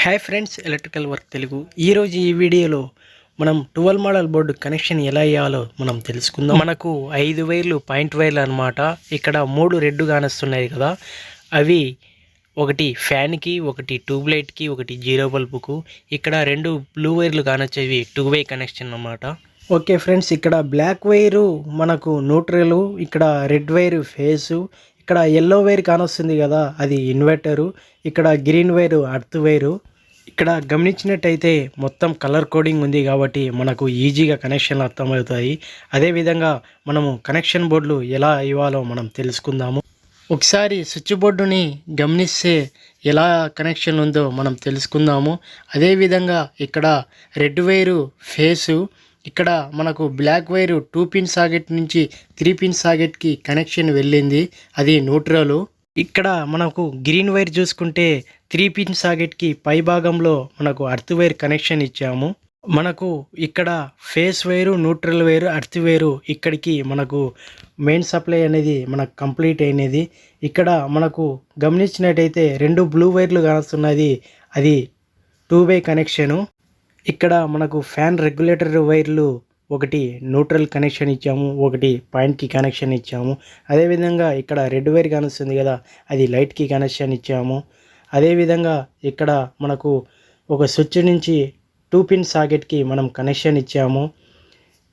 Hi friends, electrical work Telugu. ఈరోజు ఈ వీడియోలో మనం 12 మోడల్ బోర్డు కనెక్షన్ ఎలా ఇవ్వాలో మనం తెలుసుకుందాం. మనకు 5 వైర్లు పాయింట్ వైర్లు అనమాట. ఇక్కడ 3 రెడ్ కానొస్తున్నాయి కదా, అవి ఒకటి ఫ్యాన్కి, ఒకటి ట్యూబ్ లైట్కి, ఒకటి జీరో బల్బుకు. ఇక్కడ 2 బ్లూ వైర్లు కానొచ్చేవి 2 వే కనెక్షన్ అన్నమాట. ఓకే ఫ్రెండ్స్, ఇక్కడ బ్లాక్ వైరు మనకు న్యూట్రల్, ఇక్కడ రెడ్ వైరు ఫేసు, ఇక్కడ ఎల్లో వైర్ కానొస్తుంది కదా అది ఇన్వర్టరు, ఇక్కడ గ్రీన్ వైరు అర్త్ వైరు. ఇక్కడ గమనించినట్టయితే మొత్తం కలర్ కోడింగ్ ఉంది కాబట్టి మనకు ఈజీగా కనెక్షన్లు అర్థమవుతాయి. అదేవిధంగా మనము కనెక్షన్ బోర్డులు ఎలా ఇవ్వాలో మనం తెలుసుకుందాము. ఒకసారి స్విచ్ బోర్డుని గమనిస్తే ఎలా కనెక్షన్ ఉందో మనం తెలుసుకుందాము. అదేవిధంగా ఇక్కడ రెడ్ వైరు ఫేసు, ఇక్కడ మనకు బ్లాక్ వైరు 2 పిన్ సాకెట్ నుంచి 3 పిన్ సాకెట్కి కనెక్షన్ వెళ్ళింది, అది న్యూట్రల్. ఇక్కడ మనకు గ్రీన్ వైర్ చూసుకుంటే 3 పిన్ సాకెట్కి పై భాగంలో మనకు అర్త్ వైర్ కనెక్షన్ ఇచ్చాము. మనకు ఇక్కడ face wire, neutral wire, earth wire ఇక్కడికి మనకు మెయిన్ సప్లై అనేది మనకు కంప్లీట్ అయినది. ఇక్కడ మనకు గమనించినట్టయితే 2 బ్లూ వైర్లు కానొస్తున్నది, అది 2 వే కనెక్షను. ఇక్కడ మనకు ఫ్యాన్ రెగ్యులేటర్ వైర్లు ఒకటి న్యూట్రల్ కనెక్షన్ ఇచ్చాము, ఒకటి పాయింట్కి కనెక్షన్ ఇచ్చాము. అదేవిధంగా ఇక్కడ రెడ్ వైర్ కానొస్తుంది కదా, అది లైట్కి కనెక్షన్ ఇచ్చాము. అదేవిధంగా ఇక్కడ మనకు ఒక స్విచ్ నుంచి 2 పిన్ సాకెట్కి మనం కనెక్షన్ ఇచ్చాము.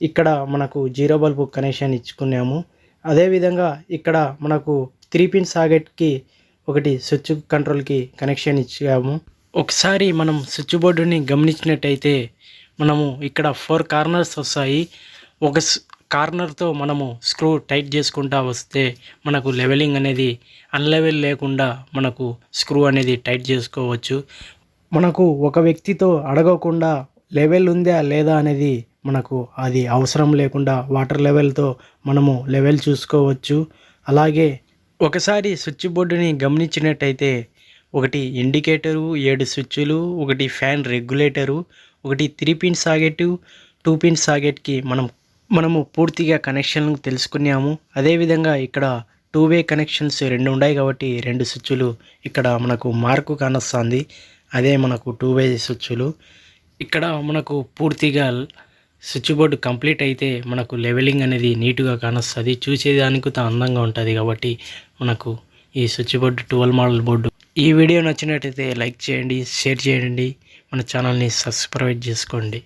ఇక్కడ మనకు జీరో బల్బు కనెక్షన్ ఇచ్చుకున్నాము. అదేవిధంగా ఇక్కడ మనకు 3 పిన్ సాకెట్కి ఒకటి స్విచ్ కంట్రోల్కి కనెక్షన్ ఇచ్చాము. ఒకసారి మనం స్విచ్ బోర్డుని గమనించినట్టయితే మనము ఇక్కడ 4 కార్నర్స్ వస్తాయి. ఒక కార్నర్తో మనము స్క్రూ టైట్ చేసుకుంటా వస్తే మనకు లెవెలింగ్ అనేది అన్లెవెల్ లేకుండా మనకు స్క్రూ అనేది టైట్ చేసుకోవచ్చు. మనకు ఒక వ్యక్తితో అడగకుండా లెవెల్ ఉందా లేదా అనేది మనకు అది అవసరం లేకుండా వాటర్ లెవెల్తో మనము లెవెల్ చూసుకోవచ్చు. అలాగే ఒకసారి స్విచ్ బోర్డుని గమనించినట్టయితే ఒకటి ఇండికేటరు, 7 స్విచ్చులు, ఒకటి ఫ్యాన్ రెగ్యులేటరు, ఒకటి 3 పిన్ సాకెట్, 2 పిన్ సాకెట్కి మనము పూర్తిగా కనెక్షన్ తెలుసుకున్నాము. అదేవిధంగా ఇక్కడ 2 వే కనెక్షన్స్ 2 ఉన్నాయి కాబట్టి 2 స్విచ్చులు ఇక్కడ మనకు మార్కు కానొస్తుంది, అదే మనకు 2 వే స్విచ్చులు. ఇక్కడ మనకు పూర్తిగా స్విచ్ బోర్డు కంప్లీట్ అయితే మనకు లెవెలింగ్ అనేది నీట్గా కానొస్తుంది, చూసేదానికి అందంగా ఉంటుంది. కాబట్టి మనకు ఈ స్విచ్ బోర్డు 12 మోడల్ బోర్డు. ఈ వీడియో నచ్చినట్టయితే లైక్ చేయండి, షేర్ చేయండి, మన ఛానల్ని సబ్స్క్రైబ్ చేసుకోండి.